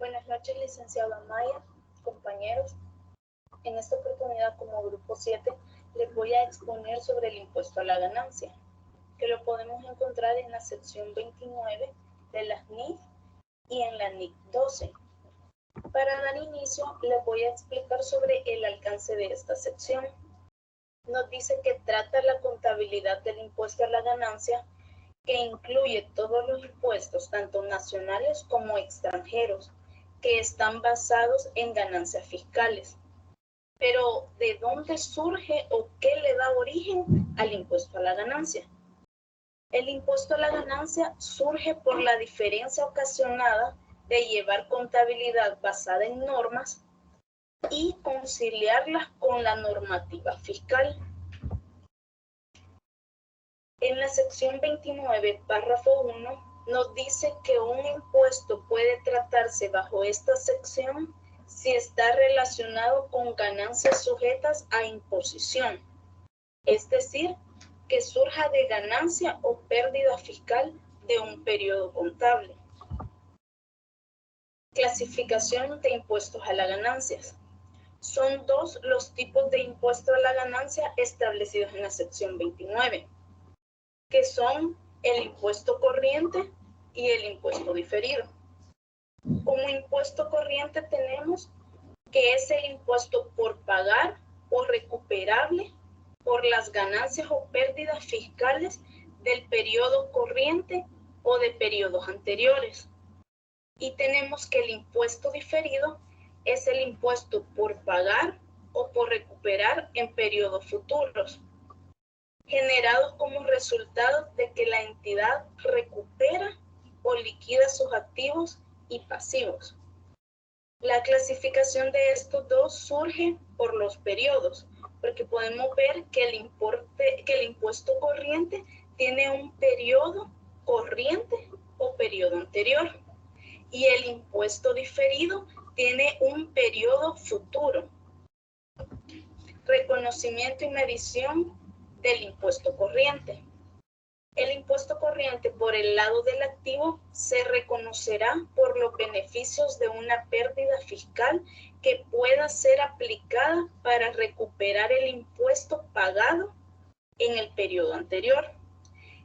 Buenas noches, licenciada Maya, compañeros. En esta oportunidad, como grupo 7, les voy a exponer sobre el impuesto a la ganancia, que lo podemos encontrar en la sección 29 de las NIF y en la NIC 12. Para dar inicio, les voy a explicar sobre el alcance de esta sección. Nos dice que trata la contabilidad del impuesto a la ganancia, que incluye todos los impuestos, tanto nacionales como extranjeros, que están basados en ganancias fiscales. Pero, ¿de dónde surge o qué le da origen al impuesto a la ganancia? El impuesto a la ganancia surge por la diferencia ocasionada de llevar contabilidad basada en normas y conciliarlas con la normativa fiscal. En la sección 29, párrafo 1, nos dice que un impuesto puede tratarse bajo esta sección si está relacionado con ganancias sujetas a imposición, es decir, que surja de ganancia o pérdida fiscal de un periodo contable. Clasificación de impuestos a las ganancias. Son dos los tipos de impuesto a la ganancia establecidos en la sección 29, que son el impuesto corriente y el impuesto diferido. Como impuesto corriente tenemos que es el impuesto por pagar o recuperable por las ganancias o pérdidas fiscales del periodo corriente o de periodos anteriores. Y tenemos que el impuesto diferido es el impuesto por pagar o por recuperar en periodos futuros, generados como resultado de que la entidad recupera o liquida sus activos y pasivos. La clasificación de estos dos surge por los periodos, porque podemos ver que el impuesto corriente tiene un periodo corriente o periodo anterior, y el impuesto diferido tiene un periodo futuro. Reconocimiento y medición del impuesto corriente. El impuesto corriente por el lado del activo se reconocerá por los beneficios de una pérdida fiscal que pueda ser aplicada para recuperar el impuesto pagado en el periodo anterior.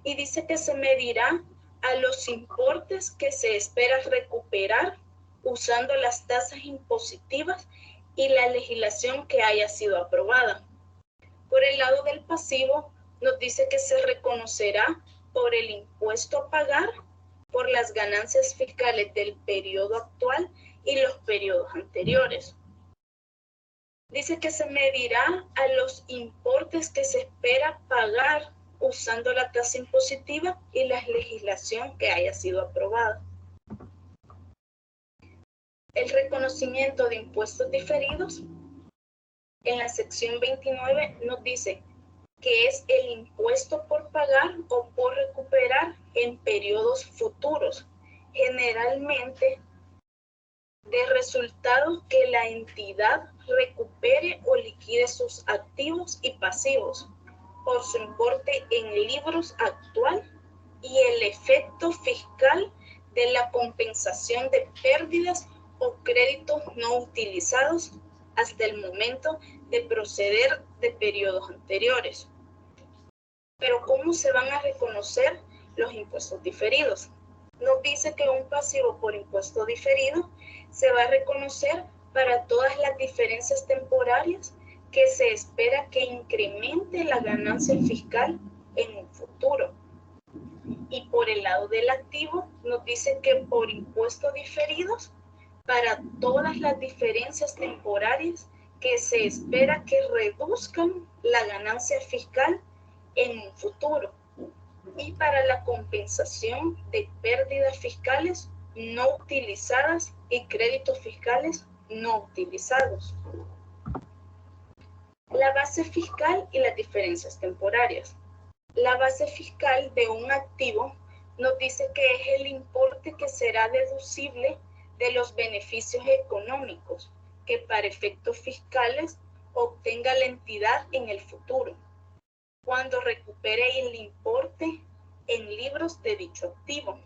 Y dice que se medirá a los importes que se espera recuperar usando las tasas impositivas y la legislación que haya sido aprobada. Por el lado del pasivo, nos dice que se reconocerá por el impuesto a pagar por las ganancias fiscales del periodo actual y los periodos anteriores. Dice que se medirá a los importes que se espera pagar usando la tasa impositiva y la legislación que haya sido aprobada. El reconocimiento de impuestos diferidos. En la sección 29 nos dice que es el impuesto por pagar o por recuperar en periodos futuros, generalmente de resultado que la entidad recupere o liquide sus activos y pasivos por su importe en libros actual y el efecto fiscal de la compensación de pérdidas o créditos no utilizados hasta el momento de proceder de periodos anteriores. Pero ¿cómo se van a reconocer los impuestos diferidos? Nos dice que un pasivo por impuesto diferido se va a reconocer para todas las diferencias temporarias que se espera que incremente la ganancia fiscal en un futuro. Y por el lado del activo nos dice que por impuestos diferidos para todas las diferencias temporarias que se espera que reduzcan la ganancia fiscal en un futuro, y para la compensación de pérdidas fiscales no utilizadas y créditos fiscales no utilizados. La base fiscal y las diferencias temporarias. La base fiscal de un activo nos dice que es el importe que será deducible de los beneficios económicos que para efectos fiscales obtenga la entidad en el futuro, cuando recupere el importe en libros de dicho activo.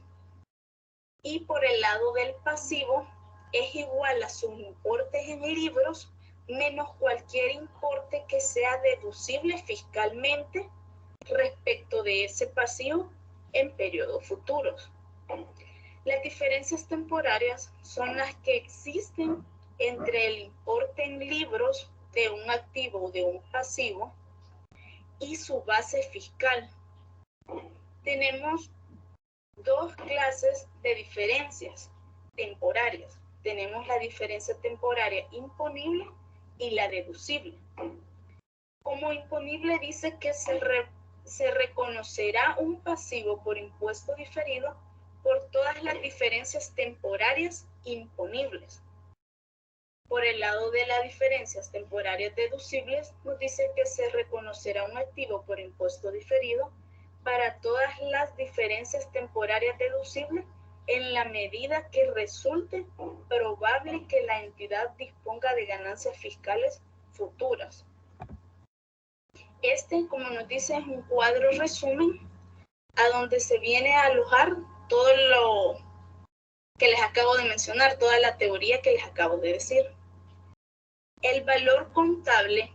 Y por el lado del pasivo, es igual a sus importes en libros menos cualquier importe que sea deducible fiscalmente respecto de ese pasivo en periodos futuros. Las diferencias temporarias son las que existen entre el importe en libros de un activo o de un pasivo y su base fiscal. Tenemos dos clases de diferencias temporarias. Tenemos la diferencia temporaria imponible y la deducible. Como imponible dice que se reconocerá un pasivo por impuesto diferido por todas las diferencias temporarias imponibles. Por el lado de las diferencias temporarias deducibles, nos dice que se reconocerá un activo por impuesto diferido para todas las diferencias temporarias deducibles en la medida que resulte probable que la entidad disponga de ganancias fiscales futuras. Este, como nos dice, es un cuadro resumen a donde se viene a alojar todo lo que les acabo de mencionar, toda la teoría que les acabo de decir. El valor contable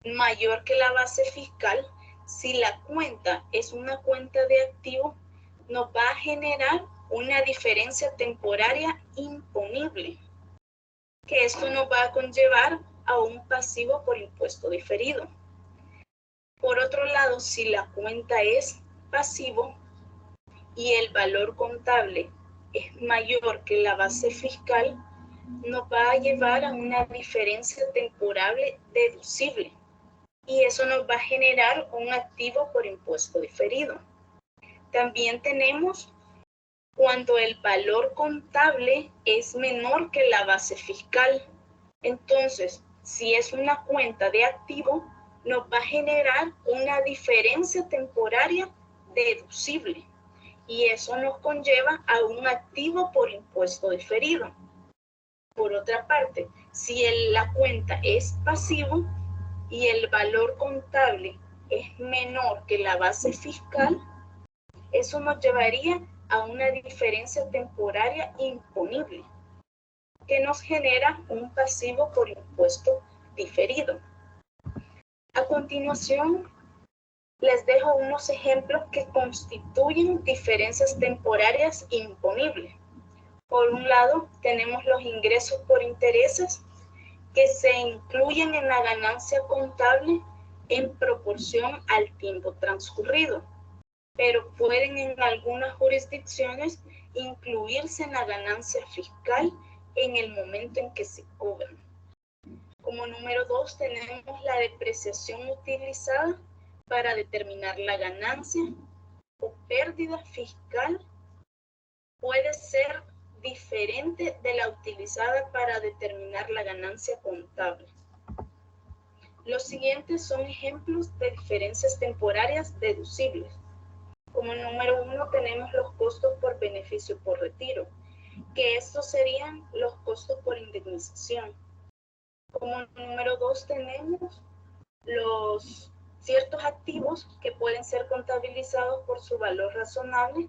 mayor que la base fiscal, si la cuenta es una cuenta de activo, nos va a generar una diferencia temporaria imponible, que esto nos va a conllevar a un pasivo por impuesto diferido. Por otro lado, si la cuenta es pasivo y el valor contable es mayor que la base fiscal, nos va a llevar a una diferencia temporable deducible y eso nos va a generar un activo por impuesto diferido. También tenemos cuando el valor contable es menor que la base fiscal. Entonces, si es una cuenta de activo, nos va a generar una diferencia temporaria deducible y eso nos conlleva a un activo por impuesto diferido. Por otra parte, si la cuenta es pasivo y el valor contable es menor que la base fiscal, eso nos llevaría a una diferencia temporaria imponible que nos genera un pasivo por impuesto diferido. A continuación, les dejo unos ejemplos que constituyen diferencias temporarias imponibles. Por un lado, tenemos los ingresos por intereses que se incluyen en la ganancia contable en proporción al tiempo transcurrido, pero pueden en algunas jurisdicciones incluirse en la ganancia fiscal en el momento en que se cobran. Como número 2 tenemos la depreciación utilizada para determinar la ganancia o pérdida fiscal. Puede ser diferente de la utilizada para determinar la ganancia contable. Los siguientes son ejemplos de diferencias temporarias deducibles. Como número 1 tenemos los costos por beneficio por retiro, que estos serían los costos por indemnización. Como número 2 tenemos los ciertos activos que pueden ser contabilizados por su valor razonable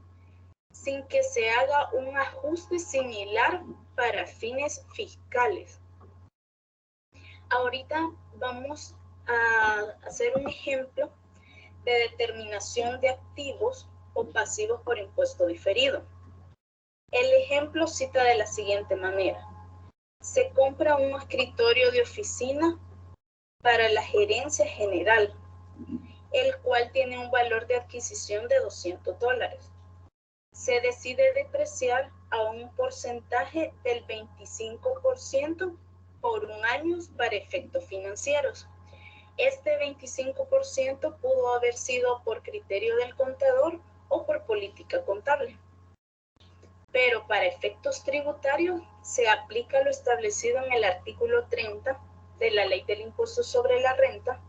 sin que se haga un ajuste similar para fines fiscales. Ahorita vamos a hacer un ejemplo de determinación de activos o pasivos por impuesto diferido. El ejemplo cita de la siguiente manera. Se compra un escritorio de oficina para la gerencia general, el cual tiene un valor de adquisición de $200. Se decide depreciar a un porcentaje del 25% por un año para efectos financieros. Este 25% pudo haber sido por criterio del contador o por política contable. Pero para efectos tributarios se aplica lo establecido en el artículo 30 de la Ley del Impuesto sobre la Renta,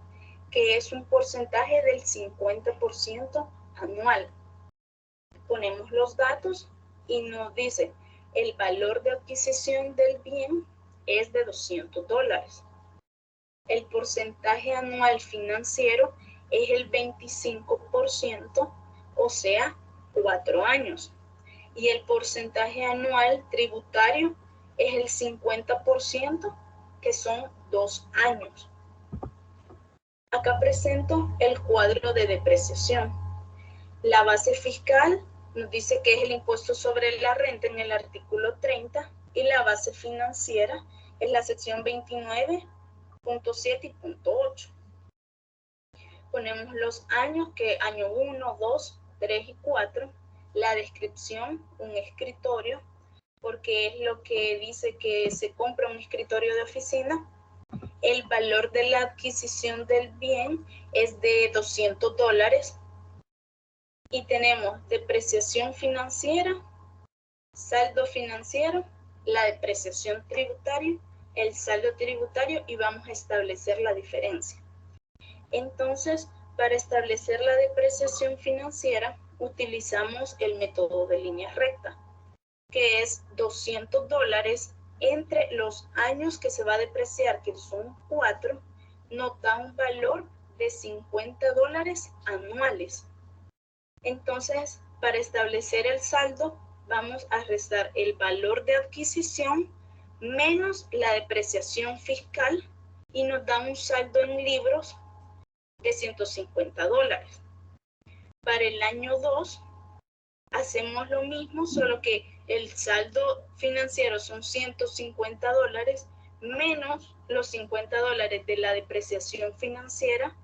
que es un porcentaje del 50% anual. Ponemos los datos y nos dice el valor de adquisición del bien es de $200. El porcentaje anual financiero es el 25%, o sea, 4 años. Y el porcentaje anual tributario es el 50%, que son 2 años. Acá presento el cuadro de depreciación. La base fiscal nos dice que es el impuesto sobre la renta en el artículo 30 y la base financiera es la sección 29.7 y punto 8. Ponemos los años, que año 1, 2, 3 y 4. La descripción, un escritorio, porque es lo que dice que se compra un escritorio de oficina. El valor de la adquisición del bien es de $200. Y tenemos depreciación financiera, saldo financiero, la depreciación tributaria, el saldo tributario, y vamos a establecer la diferencia. Entonces, para establecer la depreciación financiera, utilizamos el método de línea recta, que es $200 entre los años que se va a depreciar, que son 4, nos da un valor de $50 anuales. Entonces, para establecer el saldo, vamos a restar el valor de adquisición menos la depreciación fiscal y nos da un saldo en libros de $150. Para el año 2, hacemos lo mismo, solo que el saldo financiero son $150 menos los $50 de la depreciación financiera,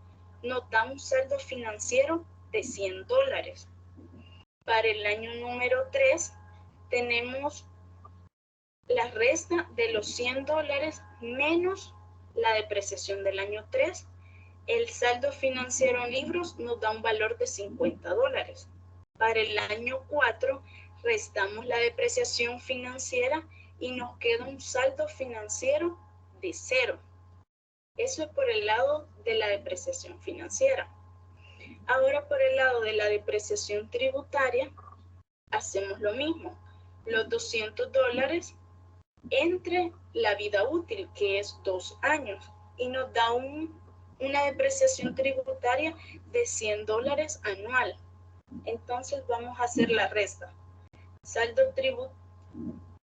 nos da un saldo financiero de $100. Para el año número 3, tenemos la resta de los $100 menos la depreciación del año 3. El saldo financiero en libros nos da un valor de $50. Para el año 4, restamos la depreciación financiera y nos queda un saldo financiero de 0. Eso es por el lado de la depreciación financiera. Ahora, por el lado de la depreciación tributaria, hacemos lo mismo. Los $200 entre la vida útil, que es 2 años, y nos da una depreciación tributaria de $100 anual. Entonces vamos a hacer la resta.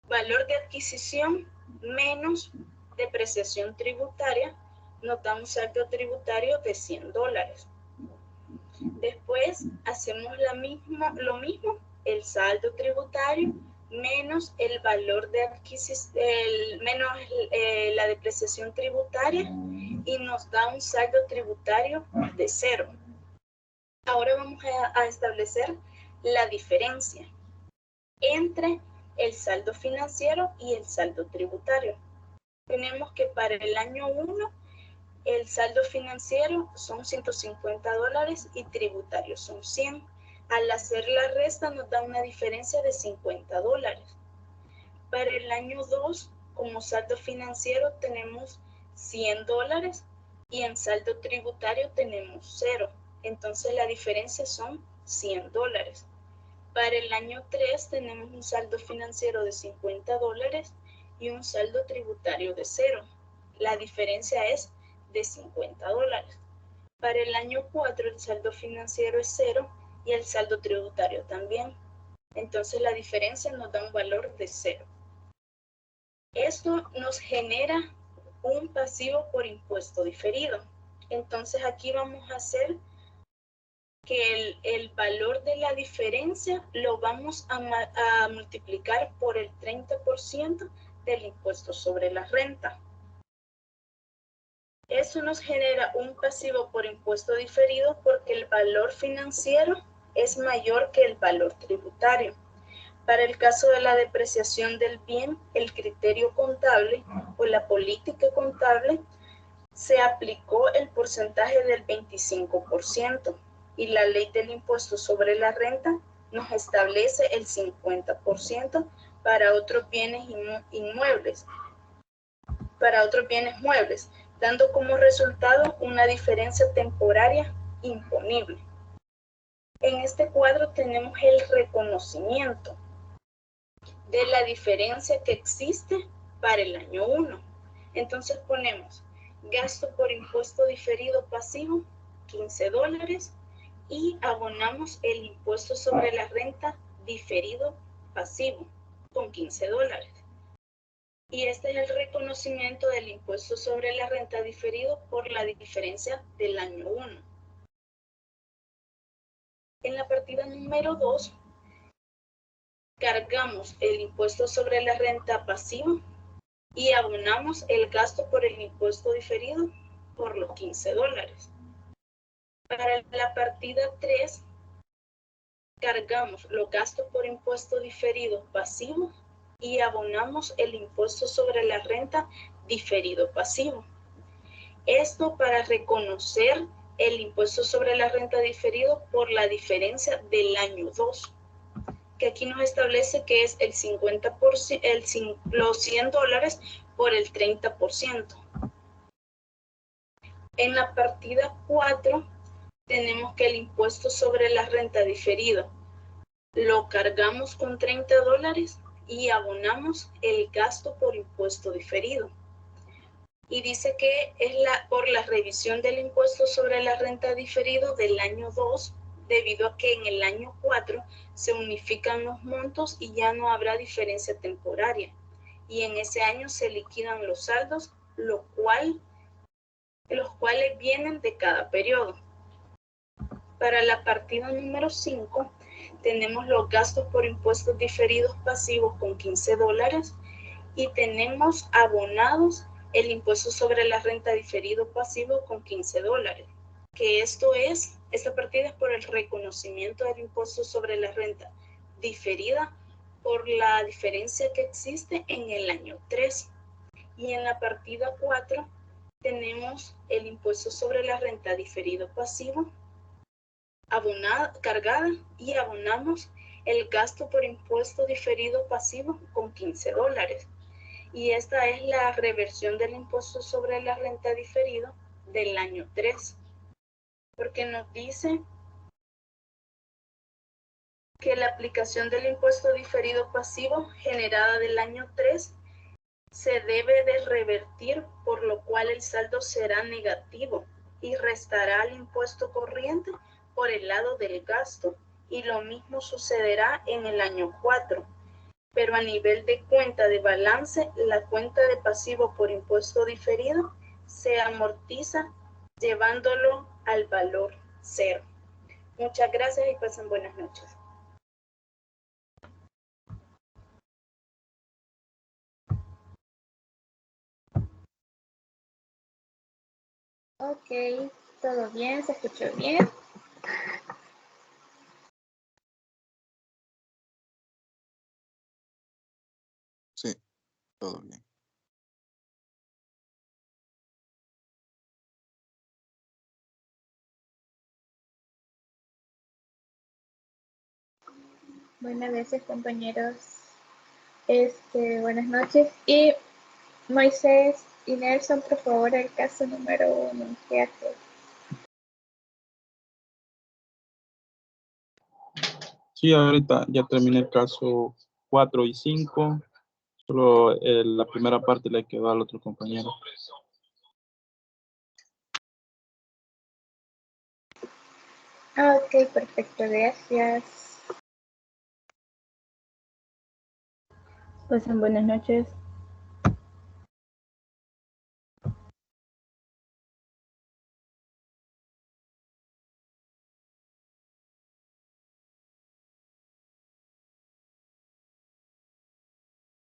Valor de adquisición menos depreciación tributaria nos da un saldo tributario de $100. Después hacemos lo mismo, el saldo tributario menos el valor de adquisición, menos la depreciación tributaria, y nos da un saldo tributario de 0. Ahora vamos a establecer la diferencia entre el saldo financiero y el saldo tributario. Tenemos que para el año 1, el saldo financiero son $150 y tributario son 100. Al hacer la resta nos da una diferencia de $50. Para el año 2, como saldo financiero tenemos $100 y en saldo tributario tenemos 0. Entonces la diferencia son $100. Para el año 3 tenemos un saldo financiero de $50 y un saldo tributario de 0. La diferencia es de $50. Para el año 4 el saldo financiero es 0 y el saldo tributario también. Entonces la diferencia nos da un valor de 0. Esto nos genera un pasivo por impuesto diferido. Entonces aquí vamos a hacer que el valor de la diferencia lo vamos a multiplicar por el 30% del impuesto sobre la renta. Eso nos genera un pasivo por impuesto diferido porque el valor financiero es mayor que el valor tributario. Para el caso de la depreciación del bien, el criterio contable o la política contable se aplicó el porcentaje del 25% y la ley del impuesto sobre la renta nos establece el 50% para otros bienes inmuebles, para otros bienes muebles, dando como resultado una diferencia temporaria imponible. En este cuadro tenemos el reconocimiento de la diferencia que existe para el año 1. Entonces ponemos gasto por impuesto diferido pasivo, $15, y abonamos el impuesto sobre la renta diferido pasivo con $15. Y este es el reconocimiento del impuesto sobre la renta diferido por la diferencia del año 1. En la partida número 2, cargamos el impuesto sobre la renta pasiva y abonamos el gasto por el impuesto diferido por los $15. Para la partida 3, cargamos los gastos por impuesto diferido pasivo y abonamos el impuesto sobre la renta diferido pasivo. Esto para reconocer el impuesto sobre la renta diferido por la diferencia del año 2, que aquí nos establece que es el 50%, los $100 por el 30%. En la partida 4 tenemos que el impuesto sobre la renta diferido lo cargamos con $30 y abonamos el gasto por impuesto diferido. Y dice que es por la revisión del impuesto sobre la renta diferido del año 2, debido a que en el año 4 se unifican los montos y ya no habrá diferencia temporaria. Y en ese año se liquidan los saldos, los cuales vienen de cada periodo. Para la partida número 5, tenemos los gastos por impuestos diferidos pasivos con $15 y tenemos abonados el impuesto sobre la renta diferido pasivo con $15, que esta partida es por el reconocimiento del impuesto sobre la renta diferida por la diferencia que existe en el año 3. Y en la partida 4 tenemos el impuesto sobre la renta diferido pasivo cargada y abonamos el gasto por impuesto diferido pasivo con $15. Y esta es la reversión del impuesto sobre la renta diferido del año 3, porque nos dice que la aplicación del impuesto diferido pasivo generada del año 3 se debe de revertir, por lo cual el saldo será negativo y restará al impuesto corriente por el lado del gasto, y lo mismo sucederá en el año 4. Pero a nivel de cuenta de balance, la cuenta de pasivo por impuesto diferido se amortiza llevándolo al valor 0. Muchas gracias y pasen buenas noches. Ok, todo bien, se escuchó bien. Sí, todo bien. Buenas noches, compañeros. Buenas noches. Y Moisés y Nelson, por favor, el caso número 1. ¿Qué hace? Sí, ahorita ya terminé el caso 4 y 5. Solo la primera parte le quedó al otro compañero. Ok, perfecto, gracias. Pasen buenas noches.